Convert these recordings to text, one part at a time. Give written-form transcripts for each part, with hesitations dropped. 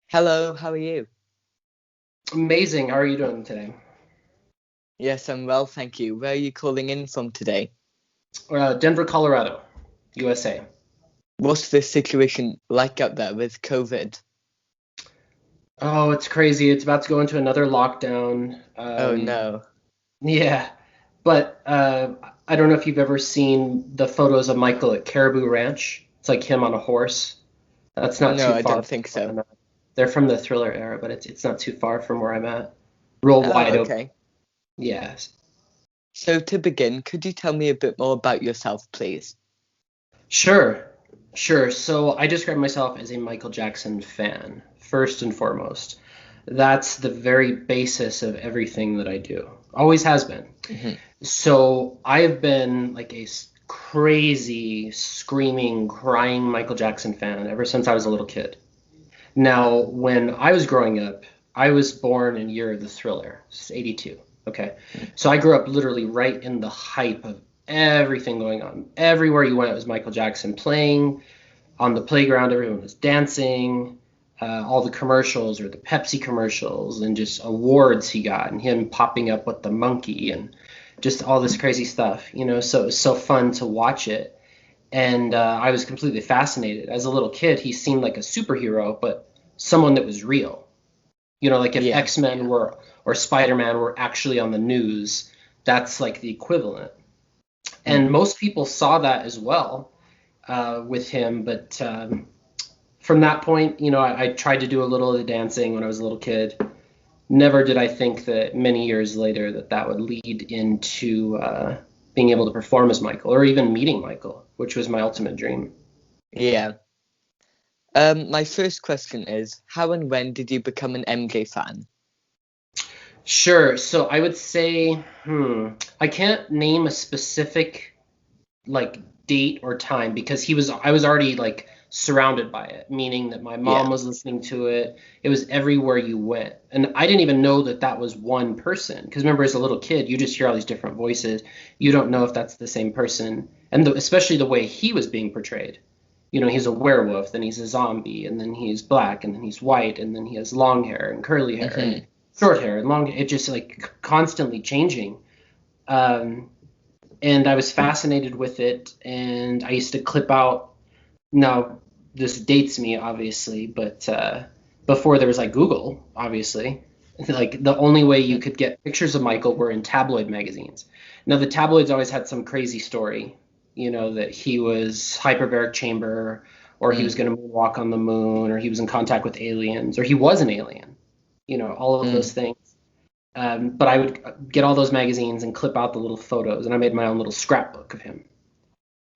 Hello, how are you? Amazing. How are you doing today? Yes, I'm well, thank you. Where are you calling in from today? Denver, Colorado, USA. What's the situation like out there with COVID? Oh, it's crazy. It's about to go into another lockdown. Oh no. Yeah, but I don't know if you've ever seen the photos of Michael at Caribou Ranch. It's like him on a horse. That's not No, too I far don't from think where so. I'm at. They're from the Thriller era, but it's not too far from where I'm at. Real Oh, wide open. okay. Yeah. So to begin, could you tell me a bit more about yourself, please? Sure, sure. So I describe myself as a Michael Jackson fan, first and foremost. That's the very basis of everything that I do. Always has been. Hmm. So I've been like a crazy, screaming, crying Michael Jackson fan ever since I was a little kid. Now, when I was growing up, I was born in year of the Thriller, it's 82. Okay. So I grew up literally right in the hype of everything going on. Everywhere you went, it was Michael Jackson playing. On the playground, everyone was dancing. All the commercials or the Pepsi commercials and just awards he got and him popping up with the monkey and just all this crazy stuff, So it was so fun to watch it. And I was completely fascinated. As a little kid, he seemed like a superhero, but someone that was real. Like if Yeah. X-Men were or Spider-Man were actually on the news, that's like the equivalent. Mm. And most people saw that as well with him. But from that point, I tried to do a little of the dancing when I was a little kid. Never did I think that many years later that would lead into being able to perform as Michael or even meeting Michael, which was my ultimate dream. Yeah. My first question is, how and when did you become an MJ fan? Sure. So I would say, I can't name a specific like date or time because I was already like surrounded by it, meaning that my mom Yeah. was listening to it. It was everywhere you went. And I didn't even know that that was one person because remember as a little kid, you just hear all these different voices. You don't know if that's the same person. And especially the way he was being portrayed. He's a werewolf, then he's a zombie, and then he's black, and then he's white, and then he has long hair and curly hair and Hmm. short hair and long. It just like constantly changing. Um, and I was fascinated with it. And I used to clip out. Now this dates me, obviously, but before there was like Google, obviously, like the only way you could get pictures of Michael were in tabloid magazines. Now the tabloids always had some crazy story, that he was hyperbaric chamber, or he was Mm. going to moonwalk on the moon, or he was in contact with aliens, or he was an alien. All of those Mm. things. But I would get all those magazines and clip out the little photos, and I made my own little scrapbook of him.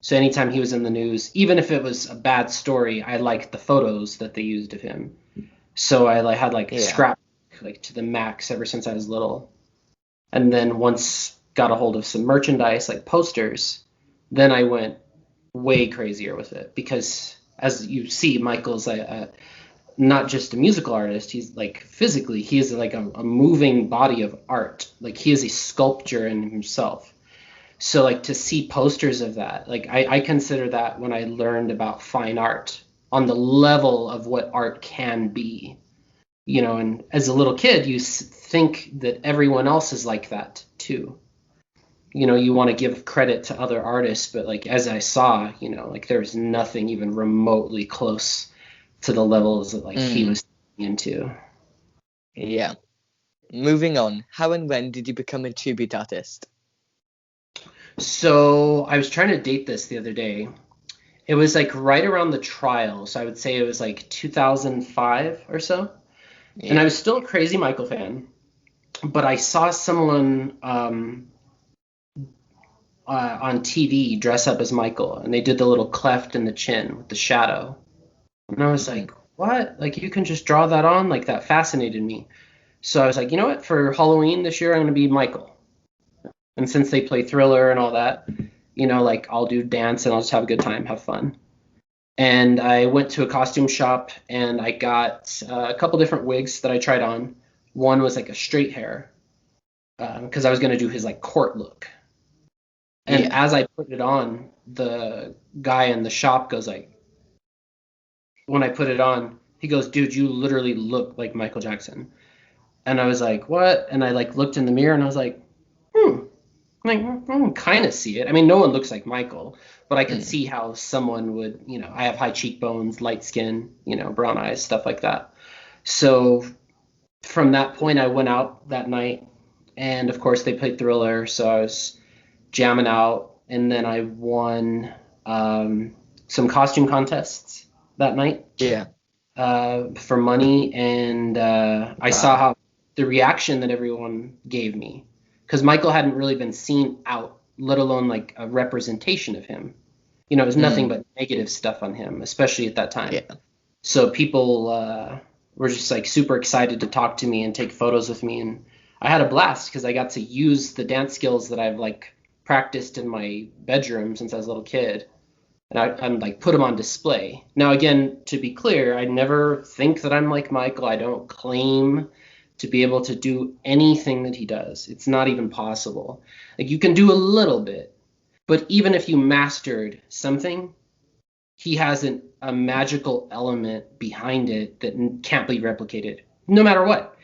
So anytime he was in the news, even if it was a bad story, I liked the photos that they used of him. So I like had like Yeah. scrap like to the max ever since I was little. And then once got a hold of some merchandise like posters, then I went way crazier with it because as you see, Michael's not just a musical artist. He's like physically, he is like a moving body of art. Like he is a sculpture in himself. So like to see posters of that, like I consider that when I learned about fine art on the level of what art can be. And as a little kid, you think that everyone else is like that too. You want to give credit to other artists, but like as I saw, like there's nothing even remotely close to the levels that like he Mm. was into. Yeah. Moving on, how and when did you become a tribute artist? So I was trying to date this the other day. It was like right around the trial, so I would say it was like 2005 or so. And I Yeah. was still a crazy Michael fan, but I saw someone on TV dress up as Michael, and they did the little cleft in the chin with the shadow. And I was Hmm. like, what? Like, you can just draw that on? Like, that fascinated me. So I was like, you know what? For Halloween this year, I'm going to be Michael. And since they play Thriller and all that, like, I'll do dance and I'll just have a good time, have fun. And I went to a costume shop and I got a couple different wigs that I tried on. One was like a straight hair because I was going to do his like court look. And Yeah. as I put it on, the guy in the shop goes like, when I put it on, He goes, dude, you literally look like Michael Jackson. And I was like, what? And I like looked in the mirror and I was like, I can kind of see it. I mean, no one looks like Michael, but I could Mm. see how someone would, I have high cheekbones, light skin, brown eyes, stuff like that. So from that point, I went out that night, and of course they played Thriller, so I was jamming out, and then I won some costume contests that night Yeah. for money, and I saw Wow. how the reaction that everyone gave me, because Michael hadn't really been seen out, let alone like a representation of him. It was nothing Mm. but negative stuff on him, especially at that time. Yeah. So people were just like super excited to talk to me and take photos with me, and I had a blast because I got to use the dance skills that I've like practiced in my bedroom since I was a little kid, and I'm like put them on display. Now again, to be clear, I never think that I'm like Michael. I don't claim to be able to do anything that he does. It's not even possible. Like you can do a little bit, but even if you mastered something, he has a magical element behind it that can't be replicated, no matter what.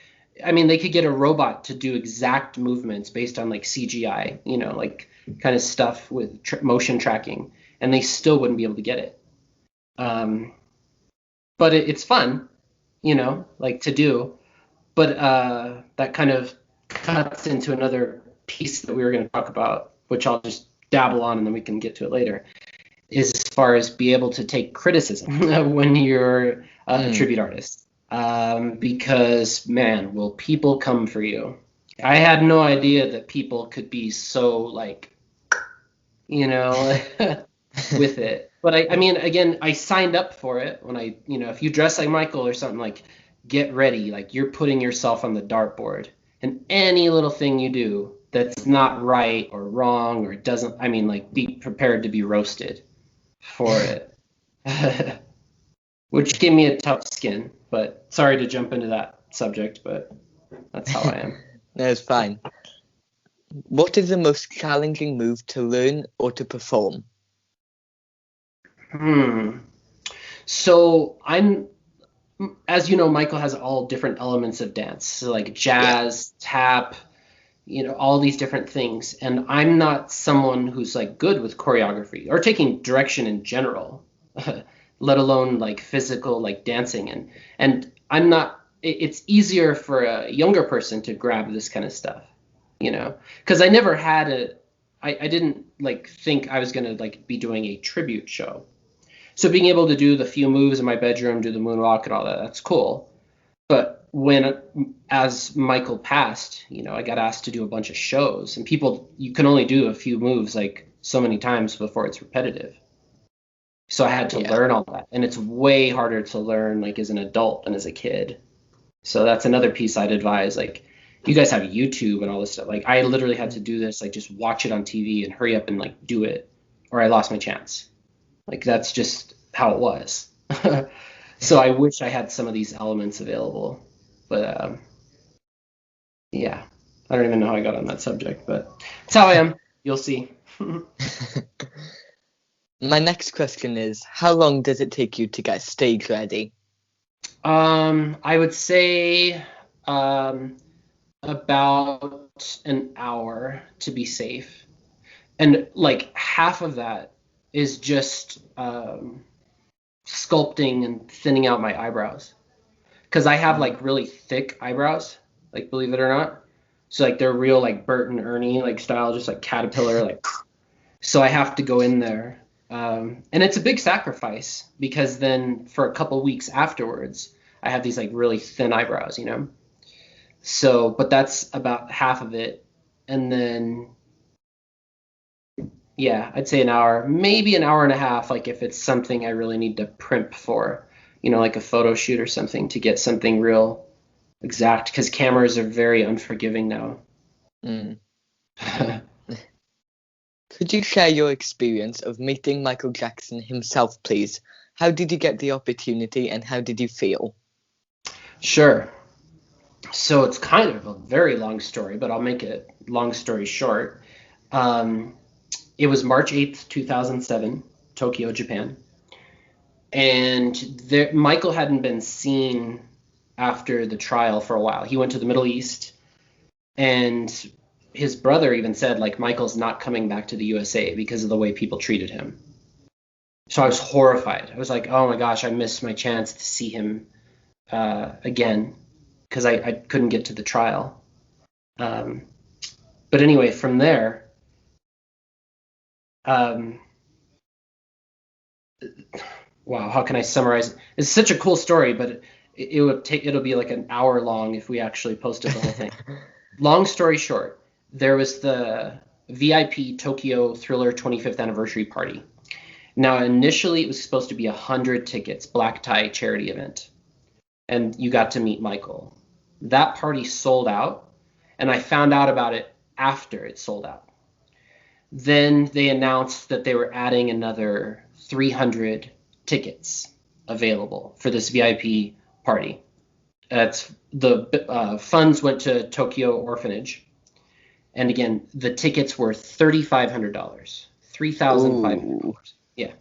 I mean, they could get a robot to do exact movements based on like CGI, like kind of stuff with motion tracking, and they still wouldn't be able to get it. Um, but it's fun, like to do. But that kind of cuts into another piece that we were going to talk about, which I'll just dabble on and then we can get to it later, is as far as be able to take criticism when you're a Mm. tribute artist. Because, man, will people come for you? I had no idea that people could be so, like, you know, with it. But I mean, again, I signed up for it when if you dress like Michael or something, like, get ready. Like, you're putting yourself on the dartboard. And any little thing you do that's not right or wrong or doesn't, I mean, like, be prepared to be roasted for it, which gave me a tough skin. But sorry to jump into that subject, but that's how I am. No, it's fine. What is the most challenging move to learn or to perform? Hmm. So as you know, Michael has all different elements of dance, so like Yeah. jazz, tap, all these different things. And I'm not someone who's like good with choreography or taking direction in general, let alone like physical, like dancing. And I'm not. It's easier for a younger person to grab this kind of stuff, because I never had I didn't like think I was gonna like be doing a tribute show. So being able to do the few moves in my bedroom, do the moonwalk and all that, that's cool. But as Michael passed, I got asked to do a bunch of shows, and you can only do a few moves like so many times before it's repetitive. So I had to Yeah. learn all that, and it's way harder to learn like as an adult than as a kid. So that's another piece I'd advise. Like, you guys have YouTube and all this stuff. Like, I literally had to do this, like, just watch it on TV and hurry up and like do it, or I lost my chance. Like, that's just how it was. So I wish I had some of these elements available, but yeah, I don't even know how I got on that subject, but it's how I am. You'll see. My next question is, how long does it take you to get stage ready? I would say um, about an hour to be safe, and like half of that is just sculpting and thinning out my eyebrows because I have Mm. like really thick eyebrows, like believe it or not. So like they're real like Bert and Ernie like style, just like caterpillar like. So I have to go in there, and it's a big sacrifice because then for a couple weeks afterwards, I have these like really thin eyebrows. So, but that's about half of it, and then yeah, I'd say an hour, maybe an hour and a half, like if it's something I really need to primp for, like a photo shoot or something to get something real exact, because cameras are very unforgiving now. Mm. Could you share your experience of meeting Michael Jackson himself, please? How did you get the opportunity and how did you feel? Sure. So it's kind of a very long story, but I'll make it long story short. Um, it was March 8th, 2007, Tokyo, Japan. And Michael hadn't been seen after the trial for a while. He went to the Middle East, and his brother even said, like, Michael's not coming back to the USA because of the way people treated him. So I was horrified. I was like, oh my gosh, I missed my chance to see him again because I couldn't get to the trial. But anyway, from there, wow, how can I summarize it? It's such a cool story, but it'll be like an hour long if we actually posted the whole thing. Long story short, there was the VIP Tokyo Thriller 25th anniversary party. Now, initially, it was supposed to be 100 tickets, black tie charity event, and you got to meet Michael. That party sold out, and I found out about it after it sold out. Then they announced that they were adding another 300 tickets available for this VIP party. That's the funds went to Tokyo Orphanage, and again, the tickets were $3,500, $3,500. Yeah.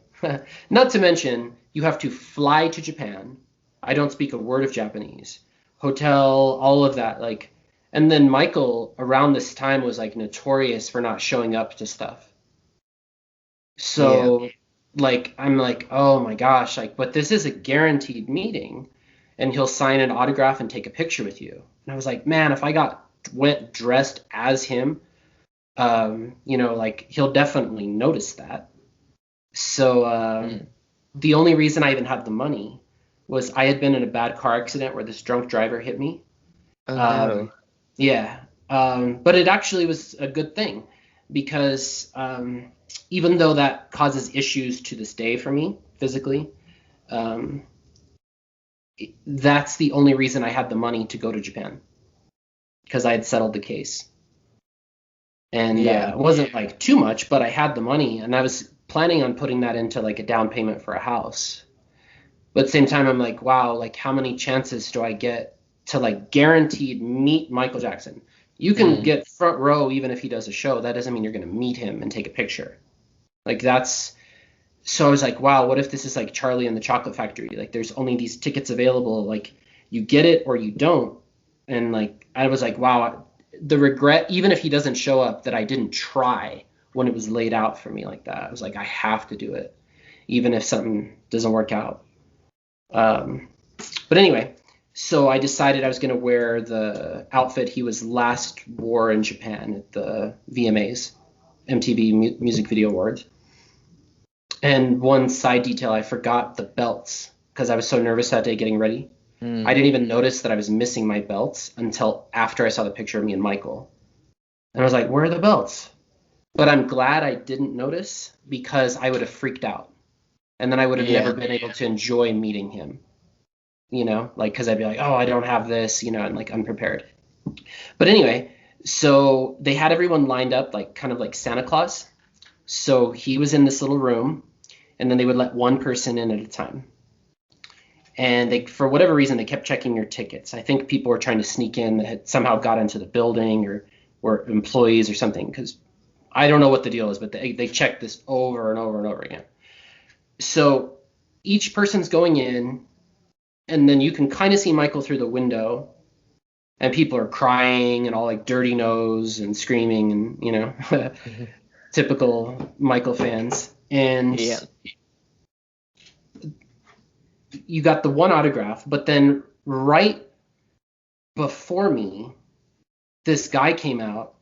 Not to mention, you have to fly to Japan. I don't speak a word of Japanese. Hotel, all of that, like, and then Michael around this time was like notorious for not showing up to stuff. So, like, I'm like, oh my gosh, like, but this is a guaranteed meeting, and he'll sign an autograph and take a picture with you. And I was like, man, if I went dressed as him, like, he'll definitely notice that. So the only reason I even had the money was I had been in a bad car accident where this drunk driver hit me. Oh, no. Yeah. But it actually was a good thing because even though that causes issues to this day for me physically, that's the only reason I had the money to go to Japan because I had settled the case. And it wasn't like too much, but I had the money, and I was planning on putting that into like a down payment for a house. But at the same time, I'm like, wow, like how many chances do I get to like guaranteed meet Michael Jackson? You can get front row even if he does a show. That doesn't mean you're going to meet him and take a picture. Like so I was like, wow, what if this is like Charlie and the Chocolate Factory? Like there's only these tickets available. Like you get it or you don't. And like, I was like, wow, the regret, even if he doesn't show up, that I didn't try when it was laid out for me like that. I was like, I have to do it, even if something doesn't work out. But anyway, so I decided I was going to wear the outfit he was last wore in Japan at the VMAs, MTV Music Video Awards. And one side detail, I forgot the belts because I was so nervous that day getting ready. I didn't even notice that I was missing my belts until after I saw the picture of me and Michael. And I was like, where are the belts? But I'm glad I didn't notice because I would have freaked out. And then I would have never been able to enjoy meeting him, like, because I'd be like, oh, I don't have this, and like unprepared. But anyway, so they had everyone lined up like kind of like Santa Claus. So he was in this little room, and then they would let one person in at a time. And they, for whatever reason, they kept checking your tickets. I think people were trying to sneak in that had somehow got into the building or were employees or something, because I don't know what the deal is, but they checked this over and over and over again. So each person's going in, and then you can kind of see Michael through the window, and people are crying and all like dirty nose and screaming and, typical Michael fans. And you got the one autograph, but then right before me, this guy came out,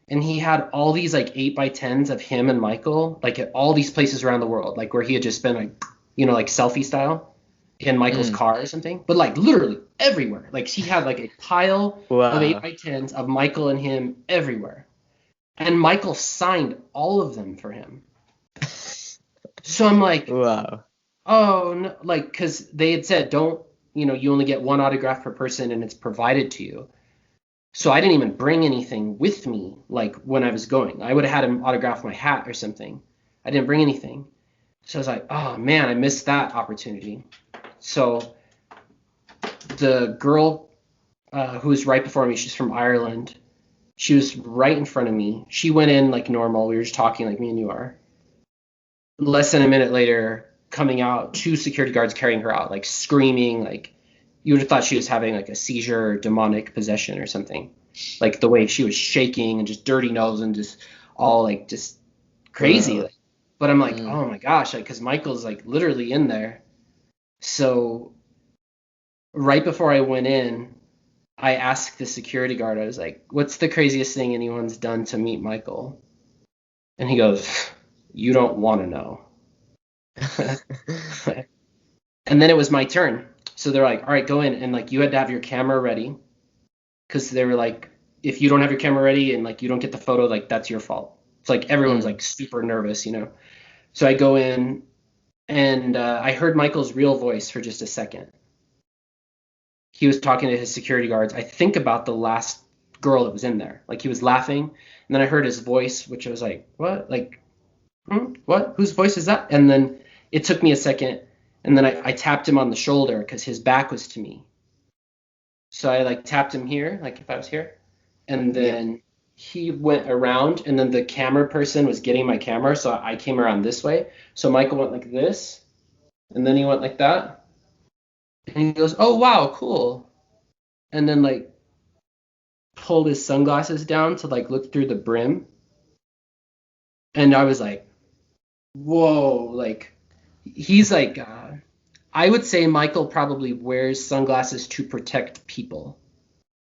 and he had all these like 8x10s of him and Michael, like at all these places around the world, like where he had just been like, like selfie style in Michael's car or something, but like literally everywhere. Like he had like a pile of 8x10s of Michael and him everywhere. And Michael signed all of them for him. So I'm like, wow. Oh, no, like, because they had said, don't, you only get one autograph per person and it's provided to you. So I didn't even bring anything with me, like, when I was going. I would have had him autograph my hat or something. I didn't bring anything. So I was like, oh, man, I missed that opportunity. So the girl who was right before me, she's from Ireland. She was right in front of me. She went in like normal. We were just talking like me and you are. Less than a minute later, coming out, 2 security guards carrying her out, like screaming, like you would have thought she was having like a seizure or demonic possession or something. Like the way she was shaking and just dirty nose and just all like just crazy. Like, but I'm like, oh my gosh, like because Michael's like literally in there. So right before I went in, I asked the security guard, I was like, what's the craziest thing anyone's done to meet Michael? And he goes, you don't want to know. And then it was my turn. So they're like, all right, go in. And like, you had to have your camera ready. Because they were like, if you don't have your camera ready and like you don't get the photo, like that's your fault. It's like everyone's like super nervous, you know? So I go in and I heard Michael's real voice for just a second. He was talking to his security guards, I think about the last girl that was in there. Like he was laughing. And then I heard his voice, which I was like, what? Like, what? Whose voice is that? And then it took me a second. And then I tapped him on the shoulder because his back was to me. So I like tapped him here, like if I was here. And then he went around, and then the camera person was getting my camera. So I came around this way. So Michael went like this. And then he went like that. And he goes, oh, wow, cool. And then like pulled his sunglasses down to like look through the brim. And I was like, whoa, like he's like, I would say Michael probably wears sunglasses to protect people.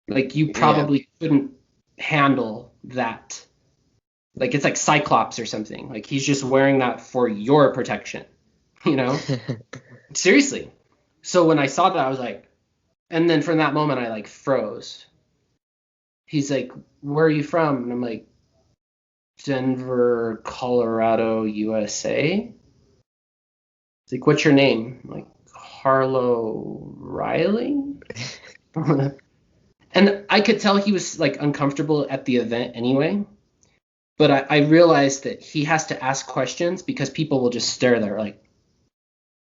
Like you probably couldn't handle that. Like it's like Cyclops or something. Like he's just wearing that for your protection, you know? Seriously. So when I saw that, I was like, and then from that moment, I like froze. He's like, where are you from? And I'm like, Denver, Colorado, USA. He's like, what's your name? I'm like, Carlo Riley? And I could tell he was like uncomfortable at the event anyway. But I realized that he has to ask questions because people will just stare there like,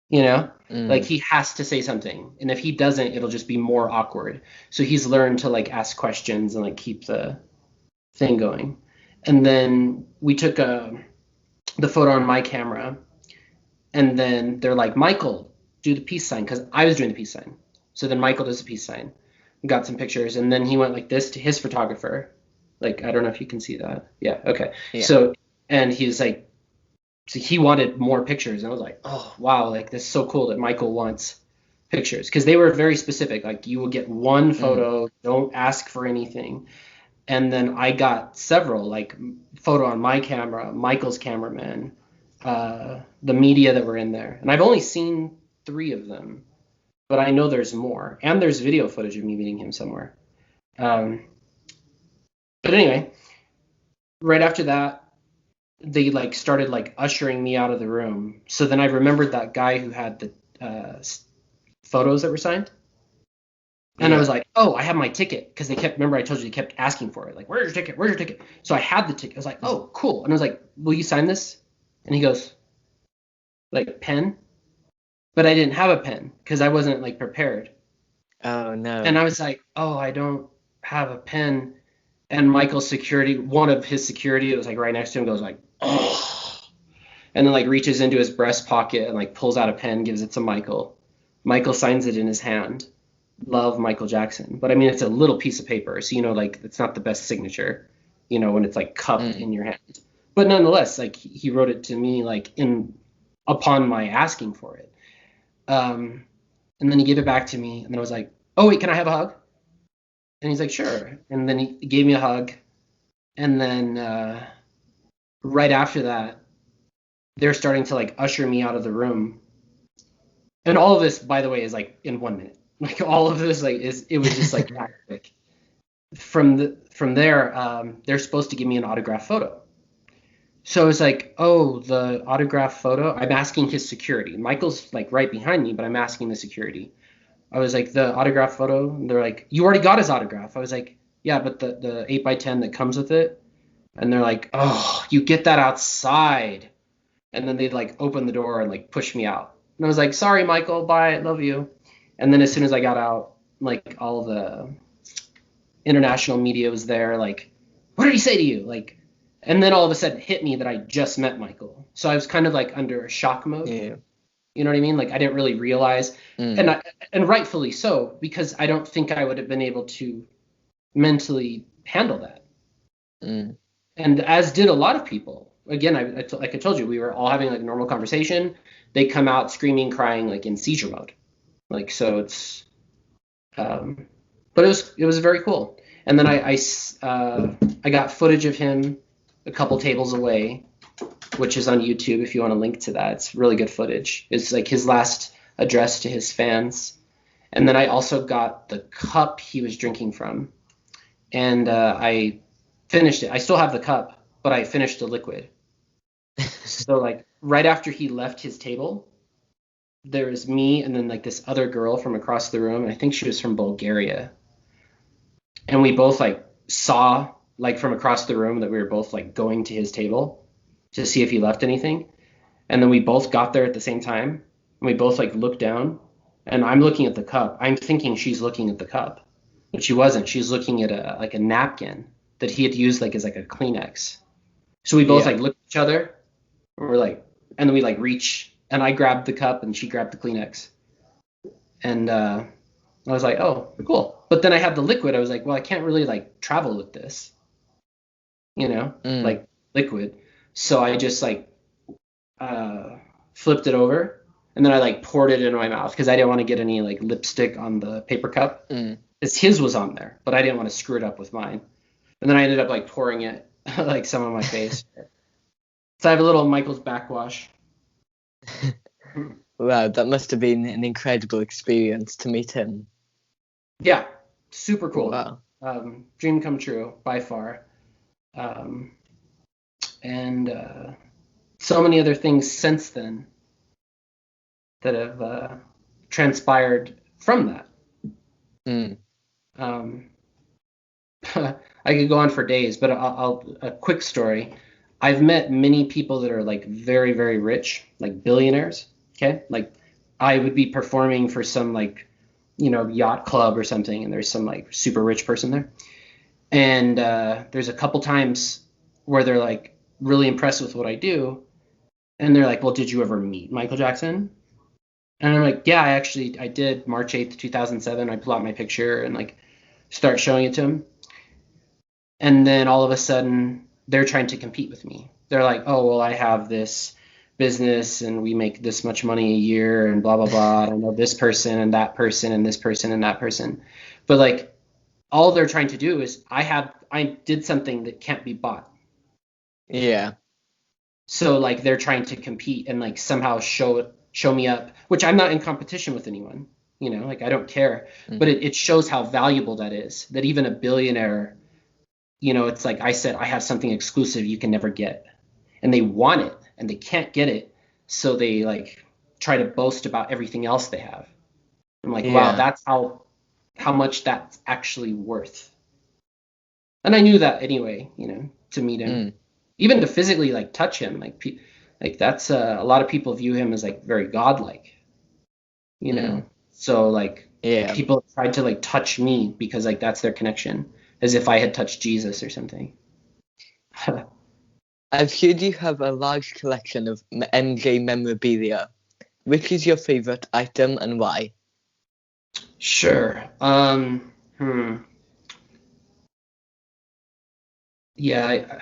you know, like he has to say something. And if he doesn't, it'll just be more awkward. So he's learned to like ask questions and like keep the thing going. And then we took the photo on my camera. And then they're like, Michael, do the peace sign, because I was doing the peace sign. So then Michael does the peace sign. Got some pictures, and then he went like this to his photographer. Like, I don't know if you can see that. Yeah, okay. Yeah. So, and he's like, so he wanted more pictures. And I was like, oh, wow, like this is so cool that Michael wants pictures. Because they were very specific. Like, you will get one photo, don't ask for anything. And then I got several, like photo on my camera, Michael's cameraman, the media that were in there. And I've only seen 3 of them, but I know there's more. And there's video footage of me meeting him somewhere. But anyway, right after that, they like started like ushering me out of the room. So then I remembered that guy who had the photos that were signed. And I was like, oh, I have my ticket. Because they kept, remember I told you they kept asking for it. Like, where's your ticket? Where's your ticket? So I had the ticket. I was like, oh, cool. And I was like, will you sign this? And he goes, like, pen? But I didn't have a pen because I wasn't like prepared. Oh, no. And I was like, oh, I don't have a pen. And Michael's security, one of his security that was like right next to him goes like, oh. And then like reaches into his breast pocket and like pulls out a pen, gives it to Michael. Michael signs it in his hand. Love, Michael Jackson. But I mean, it's a little piece of paper. So, you know, like it's not the best signature, you know, when it's like cupped in your hand. But nonetheless, like he wrote it to me like upon my asking for it. And then he gave it back to me. And then I was like, oh, wait, can I have a hug? And he's like, sure. And then he gave me a hug. And then right after that, they're starting to like usher me out of the room. And all of this, by the way, is like in 1 minute. Like all of this, like it was just like that quick. From there, they're supposed to give me an autograph photo. So I was like, oh, the autograph photo. I'm asking his security. Michael's like right behind me, but I'm asking the security. I was like, the autograph photo. And they're like, you already got his autograph. I was like, yeah, but the 8x10 that comes with it. And they're like, oh, you get that outside. And then they'd like open the door and like push me out. And I was like, sorry, Michael, bye, love you. And then as soon as I got out, like all the international media was there, like, what did he say to you? Like, and then all of a sudden it hit me that I just met Michael. So I was kind of like under a shock mode. Yeah. You know what I mean? Like I didn't really realize, and Mm, and rightfully so, because I don't think I would have been able to mentally handle that. mm, And as did a lot of people. Again, like I told you, we were all having like normal conversation. They come out screaming, crying, like in seizure mode. Like so, it's um, but it was very cool. And then I got footage of him a couple tables away, which is on YouTube if you want to link to that. It's really good footage. It's like his last address to his fans. And then I also got the cup he was drinking from, and I finished it. I still have the cup, but I finished the liquid. So like right after he left his table, there was me and then like this other girl from across the room. I think she was from Bulgaria, and we both like saw like from across the room that we were both like going to his table to see if he left anything. And then we both got there at the same time, and we both like looked down, and I'm looking at the cup. I'm thinking she's looking at the cup, but she wasn't. She's looking at a like a napkin that he had used like as like a Kleenex. So we both yeah. like looked at each other, and we're like, and then we like reach, and I grabbed the cup, and she grabbed the Kleenex, and I was like, oh, cool. But then I had the liquid. I was like, well, I can't really like travel with this, Mm, like liquid. So I just like uh, flipped it over, and then I like poured it into my mouth because I didn't want to get any like lipstick on the paper cup. mm. It's his was on there, but I didn't want to screw it up with mine. And then I ended up like pouring it like some on my face. So I have a little Michael's backwash. Wow, that must have been an incredible experience to meet him. Yeah, super cool. Wow. Dream come true by far. Um, and so many other things since then that have transpired from that. Mm, Um, I could go on for days, but a quick story. I've met many people that are like very, very rich, like billionaires. Okay, like I would be performing for some like yacht club or something, and there's some like super rich person there, and there's a couple times where they're like really impressed with what I do, and they're like, "Well, did you ever meet Michael Jackson?" And I'm like, "Yeah, I did. March 8th, 2007. I pull out my picture and like start showing it to him." And then all of a sudden they're trying to compete with me. They're like, oh, well, I have this business and we make this much money a year and blah, blah, blah. I know this person and that person and this person and that person. But like all they're trying to do is I did something that can't be bought. yeah. So like they're trying to compete and like somehow show me up, which I'm not in competition with anyone, like I don't care. Mm, But it shows how valuable that is, that even a billionaire, it's like I said, I have something exclusive you can never get. And they want it and they can't get it. So they like try to boast about everything else they have. I'm like, wow, yeah. that's how much that's actually worth. And I knew that anyway, to meet him, Mm, even to physically like touch him, like that's a lot of people view him as like very godlike, you mm, know. So like yeah. people tried to like touch me because like that's their connection, as if I had touched Jesus or something. I've heard you have a large collection of MJ memorabilia. Which is your favorite item and why? Sure. Yeah,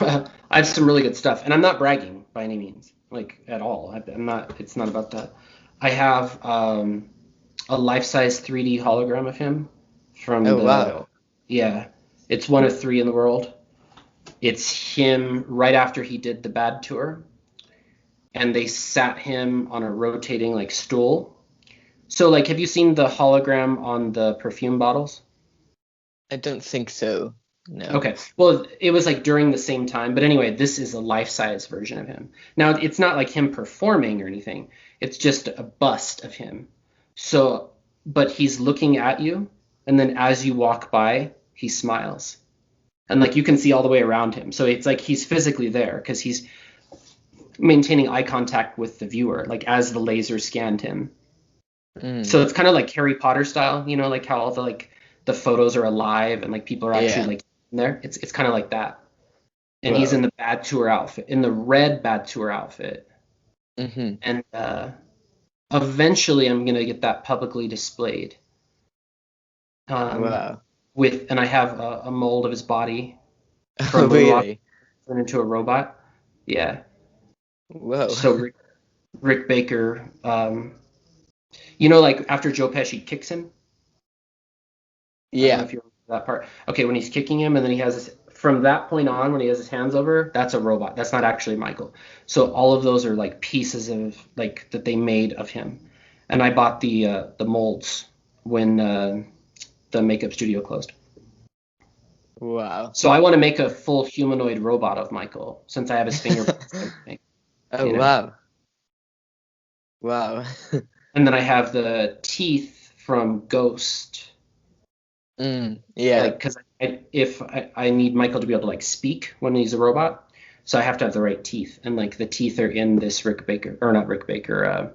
I have some really good stuff, and I'm not bragging by any means, like at all. I'm not. It's not about that. I have a life-size 3D hologram of him from Oh, the. wow. Yeah, it's one of three in the world. It's him right after he did the Bad tour, and they sat him on a rotating like stool. So like, have you seen the hologram on the perfume bottles? I don't think so. No. Okay. Well, it was like during the same time, but anyway, this is a life-size version of him. Now, it's not like him performing or anything. It's just a bust of him. So, but he's looking at you, and then as you walk by, he smiles. And like you can see all the way around him. So it's like he's physically there because he's maintaining eye contact with the viewer, like as the laser scanned him. Mm, So it's kind of like Harry Potter style, like how all the photos are alive and like people are actually yeah. like in there. It's kind of like that. And he's in Whoa. the bad tour outfit, in the red bad tour outfit. Mm-hmm. And eventually I'm gonna get that publicly displayed. Um, Wow. and I have a mold of his body Oh, from Moonwalk really? turned into a robot. Yeah. Whoa. So Rick Baker, like after Joe Pesci kicks him. I don't know Yeah. if you remember that part. Okay, when he's kicking him and then he has from that point on when he has his hands over, that's a robot. That's not actually Michael. So all of those are like pieces of like that they made of him. And I bought the molds when the makeup studio closed. Wow. So I want to make a full humanoid robot of Michael since I have his fingerprints and everything, Oh, you know. wow. Wow. And then I have the teeth from Ghost, Yeah. like because if I need Michael to be able to like speak when he's a robot, so I have to have the right teeth, and like the teeth are in this Rick Baker or not Rick Baker,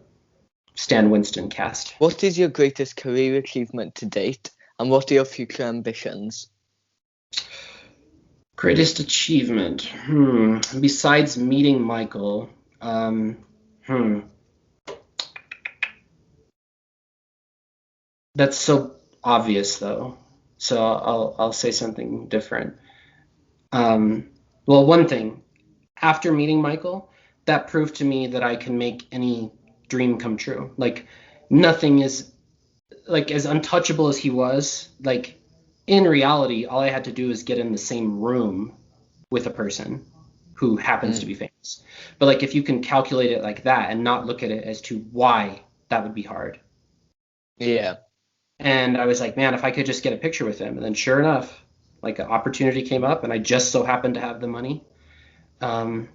Stan Winston cast. What is your greatest career achievement to date, and what are your future ambitions? Greatest achievement, besides meeting Michael, um, hmm, that's so obvious though. So I'll say something different. Um, well, one thing, after meeting Michael, that proved to me that I can make any dream come true. Like nothing is like as untouchable as he was, like in reality, all I had to do is get in the same room with a person who happens to Mm, be famous. But like if you can calculate it like that and not look at it as to why, that would be hard. yeah. And I was like, man, if I could just get a picture with him. And then sure enough, like an opportunity came up and I just so happened to have the money. Um,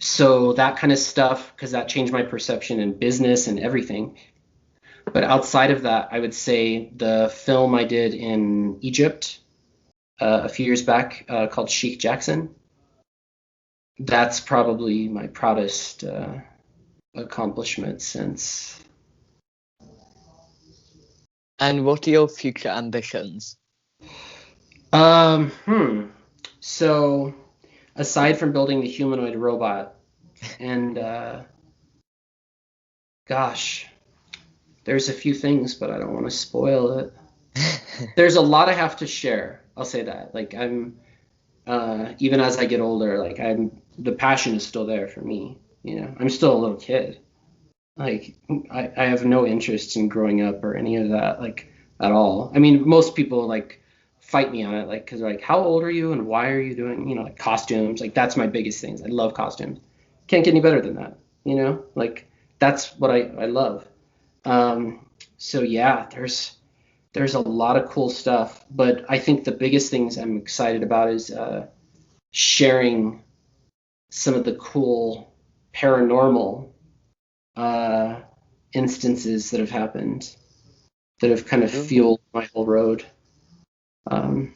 so that kind of stuff, because that changed my perception in business and everything. But outside of that, I would say the film I did in Egypt a few years back called Sheikh Jackson. That's probably my proudest accomplishment since. And what are your future ambitions? Um, hmm. So aside from building the humanoid robot, and gosh, there's a few things, but I don't want to spoil it. There's a lot I have to share. I'll say that. Like I'm even as I get older, like the passion is still there for me. I'm still a little kid. Like I have no interest in growing up or any of that, like at all. I mean, most people like fight me on it, like because they're like, how old are you and why are you doing, like costumes? Like that's my biggest things. I love costumes. Can't get any better than that. Like that's what I love. Um, so yeah, there's a lot of cool stuff, but I think the biggest things I'm excited about is sharing some of the cool paranormal uh, instances that have happened that have kind of Ooh. fueled my whole road. Um,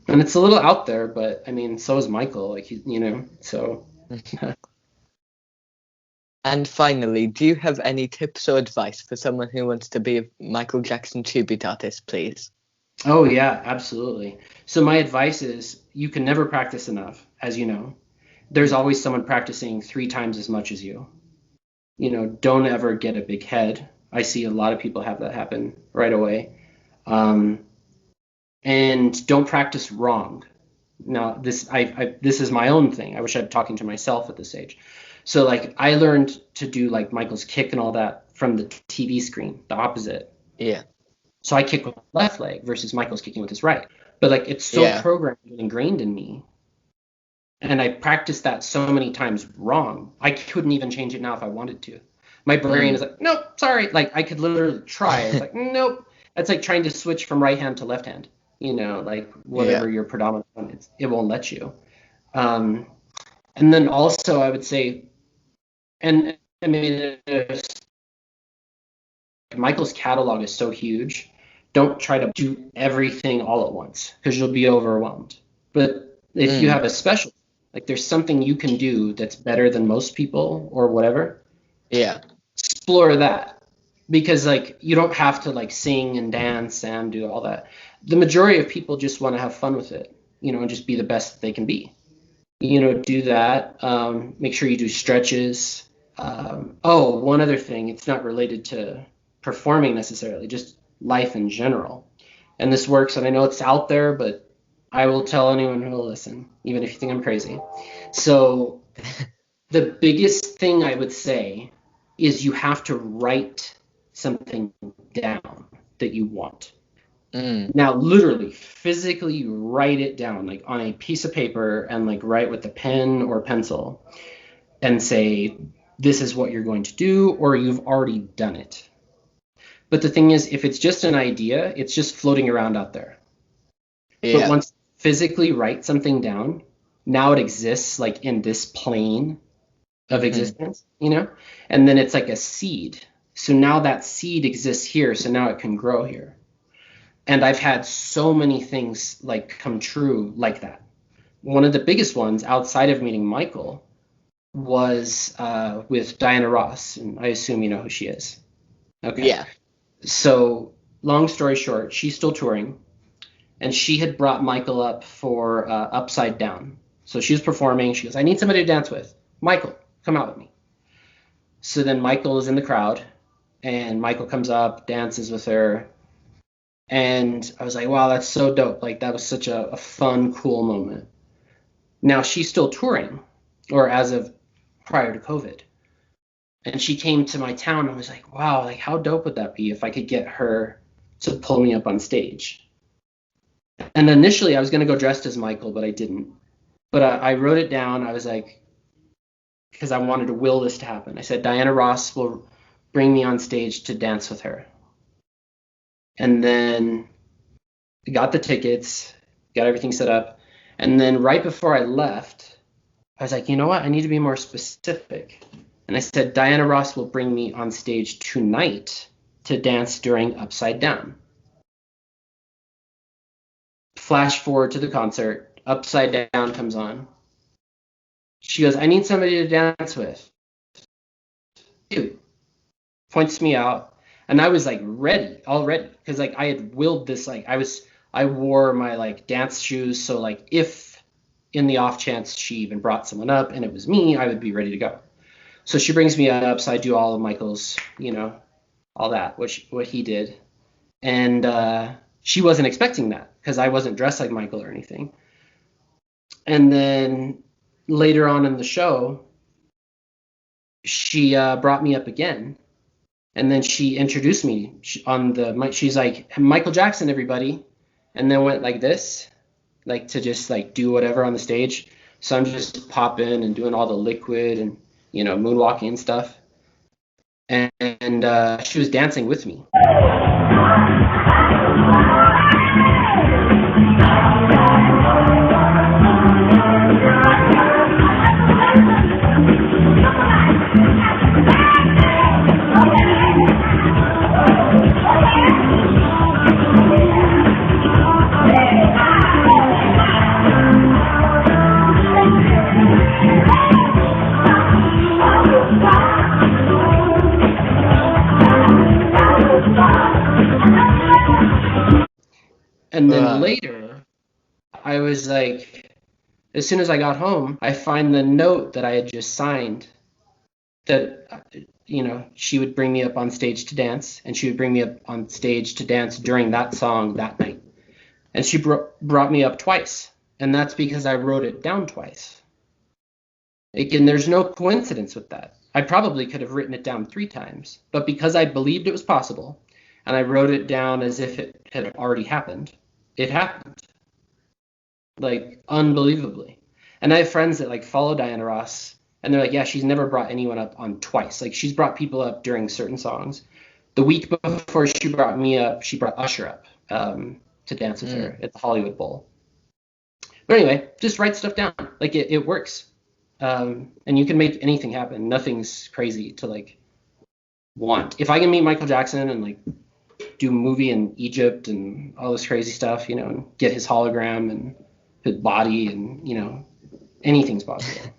and it's a little out there, but I mean, so is Michael. Like so. And finally, do you have any tips or advice for someone who wants to be a Michael Jackson tribute artist, please? Oh yeah, absolutely. So my advice is you can never practice enough, as you know. There's always someone practicing 3 times as much as you. Don't ever get a big head. I see a lot of people have that happen right away. Um, and don't practice wrong. Now, this is my own thing. I wish I'd talking to myself at this age. So like I learned to do like Michael's kick and all that from the TV screen, the opposite. Yeah. So I kick with my left leg versus Michael's kicking with his right. But like it's so Yeah. programmed and ingrained in me. And I practiced that so many times wrong. I couldn't even change it now if I wanted to. My brain is Mm. like, nope, sorry. Like I could literally try. It's like, nope. It's like trying to switch from right hand to left hand. Like Yeah. whatever your predominant one is, it won't let you. Um, and then also I would say, and I mean, Michael's catalog is so huge. Don't try to do everything all at once because you'll be overwhelmed. But if you Mm. have a special, like there's something you can do that's better than most people or whatever, Yeah. explore that because like you don't have to like sing and dance and do all that. The majority of people just want to have fun with it, and just be the best that they can be. Do that. Make sure you do stretches. One other thing. It's not related to performing necessarily, just life in general. And this works, and I know it's out there, but I will tell anyone who will listen, even if you think I'm crazy. So the biggest thing I would say is you have to write something down that you want. Now, literally, physically write it down, like on a piece of paper, and like write with a pen or pencil and say, this is what you're going to do, or you've already done it. But the thing is, if it's just an idea, it's just floating around out there. But Yeah. once you physically write something down, now it exists like in this plane of existence, and then it's like a seed. So now that seed exists here, so now it can grow here. And I've had so many things like come true like that. One of the biggest ones outside of meeting Michael was with Diana Ross, and I assume you know who she is. Okay. Yeah. So long story short, she's still touring, and she had brought Michael up for Upside Down. So she was performing. She goes, I need somebody to dance with. Michael, come out with me. So then Michael is in the crowd, and Michael comes up, dances with her. And I was like, wow, that's so dope. Like, that was such a fun, cool moment. Now she's still touring, or as of prior to COVID. And she came to my town and was like, wow, like how dope would that be if I could get her to pull me up on stage? And initially I was going to go dressed as Michael, but I didn't. But I wrote it down. I was like, because I wanted to will this to happen. I said, Diana Ross will bring me on stage to dance with her. And then got the tickets, got everything set up. And then right before I left, I was like, you know what? I need to be more specific. And I said, Diana Ross will bring me on stage tonight to dance during Upside Down. Flash forward to the concert. Upside Down comes on. She goes, I need somebody to dance with. Dude. Points me out. And I was like ready already. Because like I had willed this, like I wore my like dance shoes. So like if in the off chance she even brought someone up and it was me, I would be ready to go. So she brings me up, so I do all of Michael's, all that, what he did. And she wasn't expecting that because I wasn't dressed like Michael or anything. And then later on in the show, she brought me up again. And then she introduced me on the mic. She's like, Michael Jackson, everybody. And then went like this, like to just like do whatever on the stage. So I'm just popping and doing all the liquid and, moonwalking and stuff. And she was dancing with me. And then later, I was like, as soon as I got home, I find the note that I had just signed that, she would bring me up on stage to dance, and she would bring me up on stage to dance during that song that night. And she brought me up twice, and that's because I wrote it down twice. Again, there's no coincidence with that. I probably could have written it down 3 times, but because I believed it was possible, and I wrote it down as if it had already happened, it happened. Like, unbelievably. And I have friends that, like, follow Diana Ross, and they're like, yeah, she's never brought anyone up on twice. Like, she's brought people up during certain songs. The week before she brought me up, she brought Usher up to dance with her at the Hollywood Bowl. But anyway, just write stuff down. Like, it works. And you can make anything happen. Nothing's crazy to, like, want. If I can meet Michael Jackson and, like, do a movie in Egypt and all this crazy stuff, and get his hologram and his body and, anything's possible.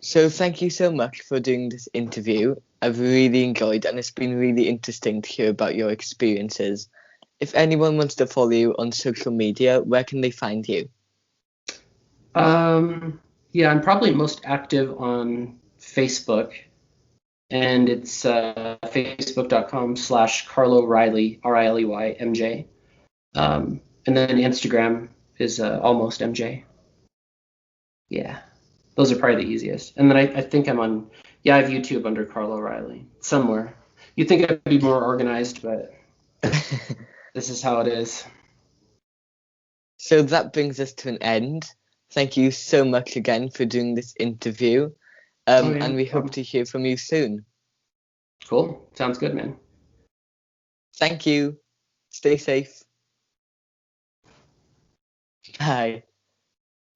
So thank you so much for doing this interview. I've really enjoyed, and it's been really interesting to hear about your experiences. If anyone wants to follow you on social media, where can they find you? Yeah, I'm probably most active on Facebook, and it's facebook.com/Carlo Riley, Riley, MJ. And then Instagram is almost MJ. Yeah, those are probably the easiest. And then I think I'm on, I have YouTube under Carlo Riley somewhere. You'd think I'd be more organized, but this is how it is. So that brings us to an end. Thank you so much again for doing this interview. Oh, yeah, And we no hope problem. to hear from you soon. Cool. Sounds good, man. Thank you. Stay safe. Bye.